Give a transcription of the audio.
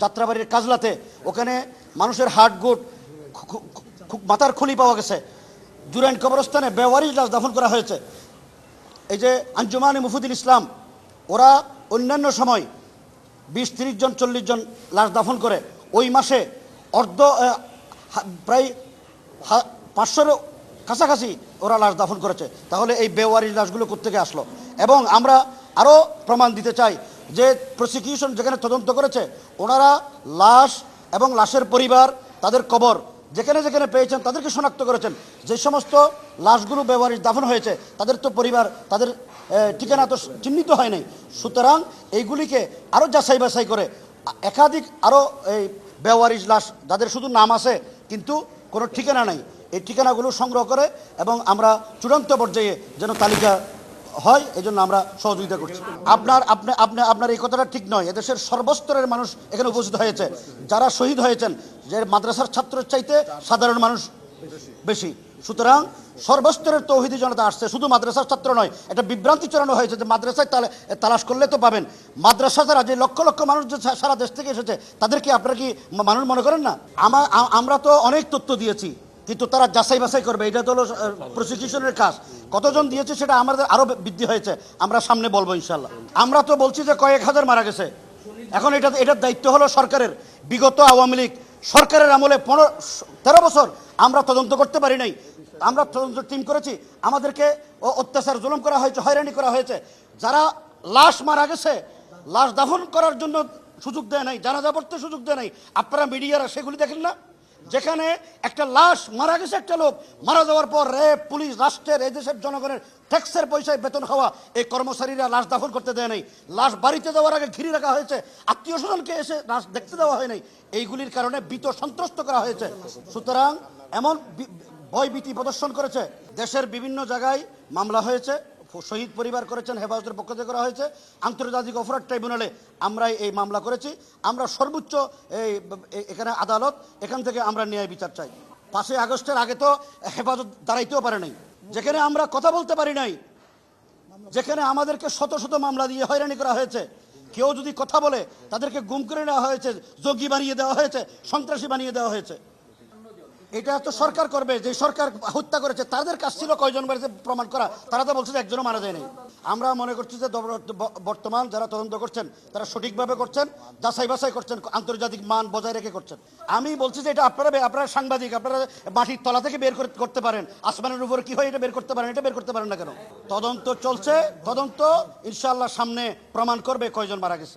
যাত্রাবাড়ির কাজলাতে, ওখানে মানুষের হাড় গোট মাথার খুলি পাওয়া গেছে। জুরাইন কবরস্থানে বেওয়ারিশ লাশ দাফন করা হয়েছে। এই যে আঞ্জুমানে মুফিদুল ইসলাম, ওরা অন্যান্য সময় 20-30 জন 40 জন লাশ দাফন করে, ওই মাসে প্রায় 500-এর কাছাকাছি ওরা লাশ দাফন করেছে। তাহলে এই বেওয়ারিশ লাশগুলো কোত্থেকে আসলো? এবং আমরা আরও প্রমাণ দিতে চাই যে প্রসিকিউশন যেখানে তদন্ত করেছে, ওনারা লাশ এবং লাশের পরিবার, তাদের কবর যেখানে যেখানে পেয়েছেন তাদেরকে শনাক্ত করেছেন। যে সমস্ত লাশগুলো বেওয়ারিশ দাফন হয়েছে তাদের তো পরিবার, তাদের ঠিকানা তো চিহ্নিত হয় নাই। সুতরাং এইগুলিকে আরও যাচাই বাছাই করে একাধিক আরও এই বেওয়ারিশ লাশ যাদের শুধু নাম আছে কিন্তু কোনো ঠিকানা নাই, এই ঠিকানাগুলো সংগ্রহ করে এবং আমরা চূড়ান্ত পর্যায়ে যেন তালিকা হয়, এই জন্য আমরা সহযোগিতা করছি। আপনার এই কথাটা ঠিক নয়। এদেশের সর্বস্তরের মানুষ এখানে উপস্থিত হয়েছে। যারা শহীদ হয়েছেন, যে মাদ্রাসার ছাত্রের চাইতে সাধারণ মানুষ বেশি। সুতরাং সর্বস্তরের তৌহিদি জনতা আসছে, শুধু মাদ্রাসার ছাত্র নয়। এটা বিভ্রান্তি চড়ানো হয়েছে যে মাদ্রাসায় তালাশ করলে তো পাবেন। মাদ্রাসা যারা, যে লক্ষ লক্ষ মানুষ যে সারা দেশ থেকে এসেছে, তাদেরকে আপনারা কি মানুষ মনে করেন না? আমরা তো অনেক তথ্য দিয়েছি, কিন্তু তারা যাচাই বাছাই করবে, এটা তো হলো প্রসিকিউশনের কাজ। কতজন দিয়েছে সেটা আমাদের আরও বৃদ্ধি হয়েছে, আমরা সামনে বলবো ইনশাল্লাহ। আমরা তো বলছি যে কয়েক হাজার মারা গেছে। এখন এটার দায়িত্ব হলো সরকারের। বিগত আওয়ামী লীগ সরকারের আমলে 13 বছর আমরা তদন্ত করতে পারি নাই। আমরা তদন্ত টিম করেছি, আমাদেরকে অত্যাচার জুলুম করা হয়েছে, হয়রানি করা হয়েছে। যারা লাশ মারা গেছে, লাশ দাফন করার জন্য সুযোগ দেয় নাই, জানাজা পড়তে সুযোগ দেয় নাই। আপনারা মিডিয়ারা সেগুলি দেখেন না? যেখানে একটা লাশ মারা গেছে, একটা লোক মারা যাওয়ার পর র্যাব, পুলিশ, রাষ্ট্রের, এই দেশের জনগণের ট্যাক্সের পয়সায় বেতন খাওয়া এই কর্মচারীরা লাশ দাফন করতে দেয় নাই। লাশ বাড়িতে যাওয়ার আগে ঘিরে রাখা হয়েছে, আত্মীয় স্বজনকে এসে লাশ দেখতে দেওয়া হয় নাই। এইগুলির কারণে ভীত সন্ত্রস্ত করা হয়েছে। সুতরাং এমন ভয়ভীতি প্রদর্শন করেছে। দেশের বিভিন্ন জায়গায় মামলা হয়েছে, শহীদ পরিবার করেছেন, হেফাজতের পক্ষ থেকে করা হয়েছে। আন্তর্জাতিক অপরাধ ট্রাইব্যুনালে আমরা এই মামলা করেছি। আমরা সর্বোচ্চ এখানে আদালত, এখান থেকে আমরা ন্যায় বিচার চাই। 5ই আগস্টের আগে তো হেফাজত দাঁড়াইতেও পারে নাই, যেখানে আমরা কথা বলতে পারি নাই, যেখানে আমাদেরকে শত শত মামলা দিয়ে হয়রানি করা হয়েছে। কেউ যদি কথা বলে তাদেরকে গুম করে নেওয়া হয়েছে, জঙ্গি বানিয়ে দেওয়া হয়েছে, সন্ত্রাসী বানিয়ে দেওয়া হয়েছে। এটা তো সরকার করবে, যে সরকার হত্যা করেছে তাদের কাজ ছিল কয়জন মারা প্রমাণ করা। তারা তো বলছে যে একজনও মারা যায়নি। আমরা মনে করছি যে বর্তমান যারা তদন্ত করছেন তারা সঠিকভাবে করছেন, যাচাই বাছাই করছেন, আন্তর্জাতিক মান বজায় রেখে করছেন। আমি বলছি যে এটা আপনারা সাংবাদিক, আপনারা মাটির তলা থেকে বের করতে পারেন, আসমানের উপরে কি হয় এটা বের করতে পারেন, এটা বের করতে পারেন না কেন? তদন্ত চলছে, তদন্ত ইনশাআল্লাহ সামনে প্রমাণ করবে কয়জন মারা গেছে।